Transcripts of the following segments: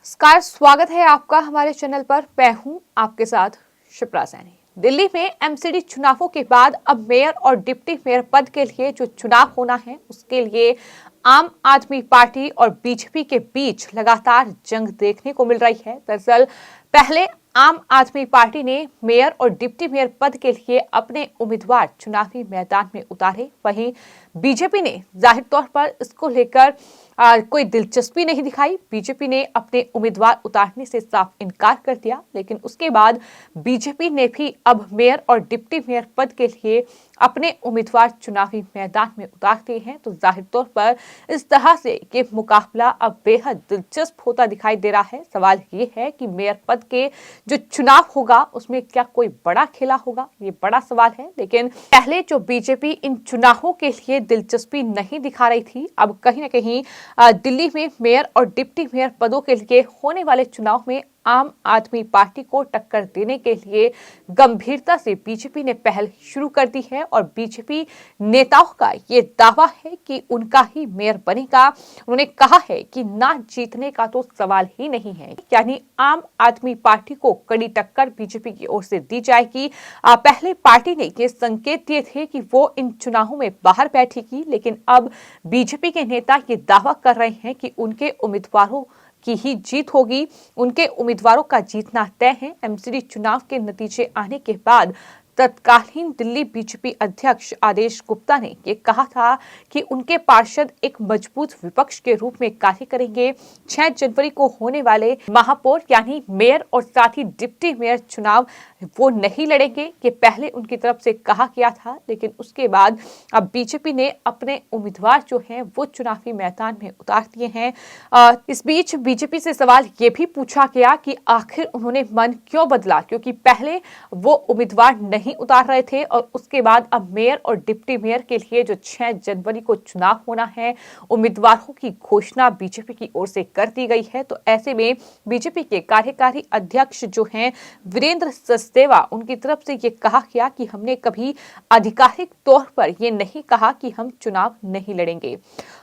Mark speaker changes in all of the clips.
Speaker 1: नमस्कार, स्वागत है आपका हमारे चैनल पर। मैं हूं आपके साथ शिप्रा सैनी। दिल्ली में एमसीडी चुनावों के बाद अब मेयर और डिप्टी मेयर पद के लिए जो चुनाव होना है उसके लिए आम आदमी पार्टी और बीजेपी के बीच लगातार जंग देखने को मिल रही है। दरअसल पहले आम आदमी पार्टी ने मेयर और डिप्टी मेयर पद के लिए अपने उम्मीदवार चुनावी मैदान में उतारे, वहीं बीजेपी ने जाहिर तौर पर इसको लेकर कोई दिलचस्पी नहीं दिखाई। बीजेपी ने अपने उम्मीदवार उतारने से साफ इनकार कर दिया, लेकिन उसके बाद बीजेपी ने भी अब मेयर और डिप्टी मेयर पद के लिए अपने उम्मीदवार चुनावी मैदान में उतार दिए हैं। तो जाहिर तौर पर इस तरह से ये मुकाबला अब बेहद दिलचस्प होता दिखाई दे रहा है। सवाल ये है कि मेयर पद के जो चुनाव होगा उसमें क्या कोई बड़ा खेला होगा, ये बड़ा सवाल है। लेकिन पहले जो बीजेपी इन चुनावों के लिए दिलचस्पी नहीं दिखा रही थी, अब कहीं ना कहीं दिल्ली में मेयर और डिप्टी मेयर पदों के लिए होने वाले चुनाव में आम आदमी पार्टी को टक्कर देने के लिए गंभीरता से बीजेपी ने पहल शुरू कर दी है और बीजेपी नेताओं का ये दावा है कि उनका ही मेयर बनेगा। उन्होंने कहा है कि ना जीतने का तो सवाल ही नहीं है, यानी आम आदमी पार्टी को कड़ी टक्कर बीजेपी की ओर से दी जाएगी। पहले पार्टी ने ये संकेत दिए थे कि वो इन चुनावों में बाहर बैठेगी, लेकिन अब बीजेपी के नेता ये दावा कर रहे हैं कि उनके उम्मीदवारों की ही जीत होगी, उनके उम्मीदवारों का जीतना तय है। एमसीडी चुनाव के नतीजे आने के बाद तत्कालीन दिल्ली बीजेपी अध्यक्ष आदेश गुप्ता ने ये कहा था कि उनके पार्षद एक मजबूत विपक्ष के रूप में कार्य करेंगे। 6 जनवरी को होने वाले महापौर यानी मेयर और साथ ही डिप्टी मेयर चुनाव वो नहीं लड़ेंगे, ये पहले उनकी तरफ से कहा गया था। लेकिन उसके बाद अब बीजेपी ने अपने उम्मीदवार जो हैं वो चुनावी मैदान में उतार दिए हैं। इस बीच बीजेपी से सवाल ये भी पूछा गया कि आखिर उन्होंने मन क्यों बदला, क्योंकि पहले वो उम्मीदवार नहीं उतार रहे थे और उसके बाद अब मेयर और डिप्टी मेयर के लिए जो 6 जनवरी को चुनाव होना है, उम्मीदवारों की घोषणा बीजेपी की ओर से कर दी गई है। तो ऐसे में बीजेपी के कार्यकारी अध्यक्ष जो हैं वीरेंद्र सचदेवा, उनकी तरफ से ये कहा गया कि हमने कभी आधिकारिक तौर पर ये नहीं कहा कि हम चुनाव नहीं लड़ेंगे।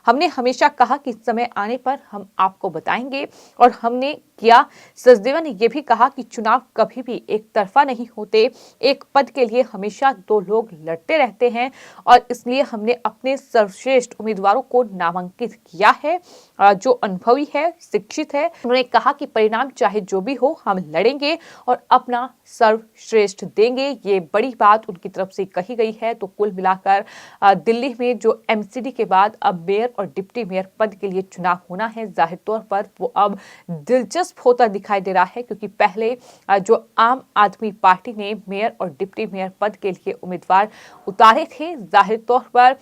Speaker 1: हमने हमेशा कहा कि समय आने पर हम आपको बताएंगे और हमने किया। सचदेवा ने यह भी कहा कि चुनाव कभी भी एक तरफा नहीं होते, एक पद के लिए हमेशा 2 लोग लड़ते रहते हैं और इसलिए हमने अपने सर्वश्रेष्ठ उम्मीदवारों को नामांकित किया है, जो अनुभवी है, शिक्षित है। उन्होंने कहा कि परिणाम चाहे जो भी हो हम लड़ेंगे और अपना सर्वश्रेष्ठ देंगे। ये बड़ी बात उनकी तरफ से कही गई है। तो कुल मिलाकर दिल्ली में जो एमसीडी के बाद अब मेयर और डिप्टी मेयर पद के लिए चुनाव होना है, जाहिर तौर पर वो अब दिलचस्प होता दिखाई दे रहा है, क्योंकि पहले जो आम आदमी पार्टी ने मेयर और डिप्टी मेयर पद के लिए उम्मीदवार उतारे थे, जाहिर तौर पर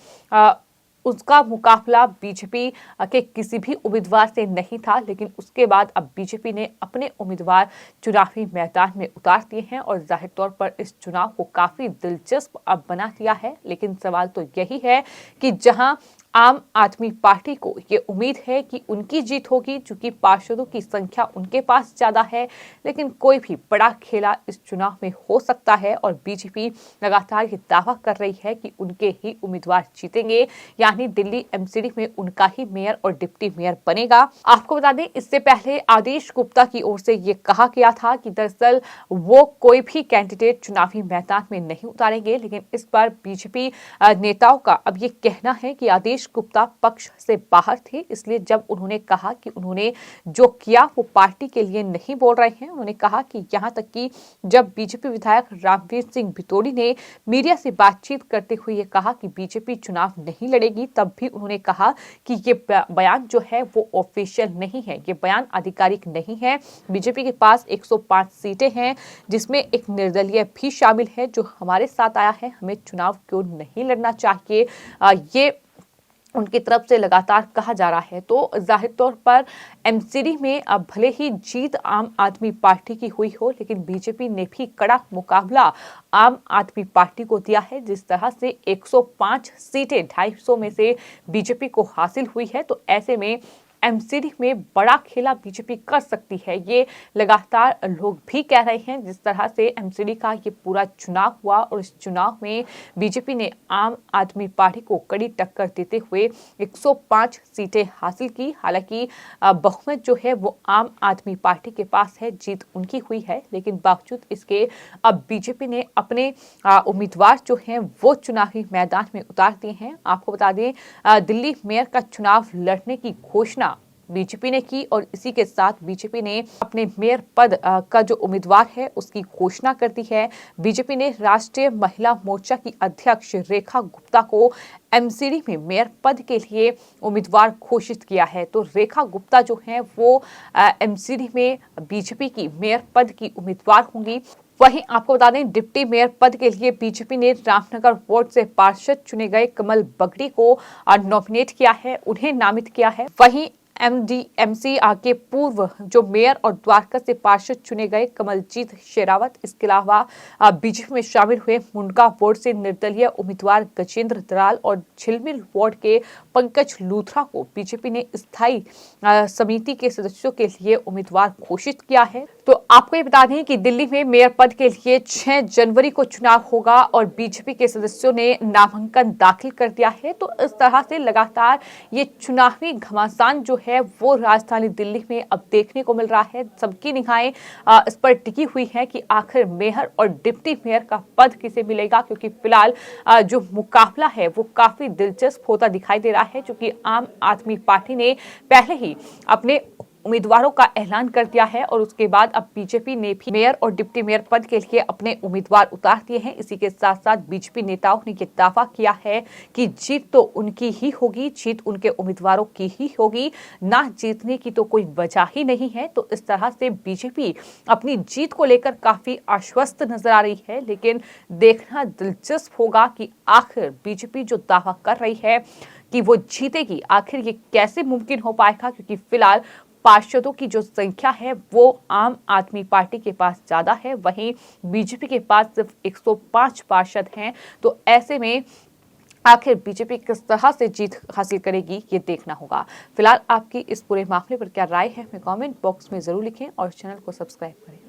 Speaker 1: उसका मुकाबला बीजेपी के किसी भी उम्मीदवार से नहीं था। लेकिन उसके बाद अब बीजेपी ने अपने उम्मीदवार चुनावी मैदान में उतार दिए हैं और जाहिर तौर पर इस चुनाव को काफी दिलचस्प अब बना दिया है। लेकिन सवाल तो यही है कि जहां आम आदमी पार्टी को ये उम्मीद है कि उनकी जीत होगी, चूंकि पार्षदों की संख्या उनके पास ज्यादा है, लेकिन कोई भी बड़ा खेला इस चुनाव में हो सकता है और बीजेपी लगातार ये दावा कर रही है कि उनके ही उम्मीदवार जीतेंगे, यानी दिल्ली एमसीडी में उनका ही मेयर और डिप्टी मेयर बनेगा। आपको बता दें, इससे पहले आदेश गुप्ता की ओर से ये कहा गया था कि दरअसल वो कोई भी कैंडिडेट चुनावी मैदान में नहीं उतारेंगे, लेकिन इस बार बीजेपी नेताओं का अब ये कहना है कि आदेश गुप्ता पक्ष से बाहर थे, इसलिए जब उन्होंने कहा कि उन्होंने जो किया वो पार्टी के लिए नहीं बोल रहे हैं। उन्होंने कहा कि यहां तक कि जब बीजेपी विधायक रामवीर सिंह भितोड़ी ने मीडिया से बातचीत करते हुए ये कहा कि बीजेपी चुनाव नहीं लड़ेगी, तब भी उन्होंने कहा कि ये बयान जो है वो ऑफिशियल नहीं है, ये बयान आधिकारिक नहीं है। बीजेपी के पास 105 सीटें हैं, जिसमें एक निर्दलीय भी शामिल है जो हमारे साथ आया है। हमें चुनाव क्यों नहीं लड़ना चाहिए, ये उनकी तरफ से लगातार कहा जा रहा है। तो जाहिर तौर पर एमसीडी में अब भले ही जीत आम आदमी पार्टी की हुई हो, लेकिन बीजेपी ने भी कड़ा मुकाबला आम आदमी पार्टी को दिया है। जिस तरह से 105 सीटें 250 में से बीजेपी को हासिल हुई है, तो ऐसे में एमसीडी में बड़ा खेला बीजेपी कर सकती है, ये लगातार लोग भी कह रहे हैं। जिस तरह से एमसीडी का ये पूरा चुनाव हुआ और इस चुनाव में बीजेपी ने आम आदमी पार्टी को कड़ी टक्कर देते हुए 105 सीटें हासिल की। हालांकि बहुमत जो है वो आम आदमी पार्टी के पास है, जीत उनकी हुई है, लेकिन बावजूद इसके अब बीजेपी ने अपने उम्मीदवार जो हैं वो चुनावी मैदान में उतार दिए हैं। आपको बता दें, दिल्ली मेयर का चुनाव लड़ने की घोषणा बीजेपी ने की और इसी के साथ बीजेपी ने अपने मेयर पद का जो उम्मीदवार है उसकी घोषणा कर दी है। बीजेपी ने राष्ट्रीय महिला मोर्चा की अध्यक्ष रेखा गुप्ता को एमसीडी में मेयर पद के लिए उम्मीदवार घोषित किया है। तो रेखा गुप्ता जो है वो एमसीडी में बीजेपी की मेयर पद की उम्मीदवार होंगी। वहीं आपको बता दें, डिप्टी मेयर पद के लिए बीजेपी ने रामनगर वार्ड से पार्षद चुने गए कमल बगड़ी को नॉमिनेट किया है, उन्हें नामित किया है। वहीं एमडीएमसी के पूर्व जो मेयर और द्वारका से पार्षद चुने गए कमलजीत शेरावत, इसके अलावा बीजेपी में शामिल हुए मुंडका वार्ड से निर्दलीय उम्मीदवार गजेंद्र दराल और झिलमिल वार्ड के पंकज लूथरा को बीजेपी ने स्थायी समिति के सदस्यों के लिए उम्मीदवार घोषित किया है। तो आपको ये बता दें कि दिल्ली में मेयर पद के लिए 6 जनवरी को चुनाव होगा और बीजेपी के सदस्यों ने नामांकन दाखिल कर दिया है। तो इस तरह से लगातार ये चुनावी घमासान जो है वो राजधानी दिल्ली में अब देखने को मिल रहा है। सबकी निगाहें इस पर टिकी हुई है कि आखिर मेयर और डिप्टी मेयर का पद किसे मिलेगा, क्योंकि फिलहाल जो मुकाबला है वो काफी दिलचस्प होता दिखाई दे रहा है, क्योंकि आम आदमी पार्टी ने पहले ही अपने उम्मीदवारों का ऐलान कर दिया है और उसके बाद अब बीजेपी ने भी मेयर और डिप्टी मेयर पद के लिए अपने उम्मीदवार उतार दिए हैं। इसी के साथ साथ बीजेपी नेताओं ने ये दावा किया है कि जीत तो उनकी ही होगी, जीत उनके उम्मीदवारों की ही होगी, ना जीतने की तो कोई वजह ही नहीं है। तो इस तरह से बीजेपी अपनी जीत को लेकर काफी आश्वस्त नजर आ रही है, लेकिन देखना दिलचस्प होगा कि आखिर बीजेपी जो दावा कर रही है कि वो जीतेगी, आखिर ये कैसे मुमकिन हो पाएगा, क्योंकि फिलहाल पार्षदों की जो संख्या है वो आम आदमी पार्टी के पास ज्यादा है, वहीं बीजेपी के पास सिर्फ 105 पार्षद हैं। तो ऐसे में आखिर बीजेपी किस तरह से जीत हासिल करेगी ये देखना होगा। फिलहाल आपकी इस पूरे मामले पर क्या राय है, हमें कमेंट बॉक्स में जरूर लिखें और चैनल को सब्सक्राइब करें।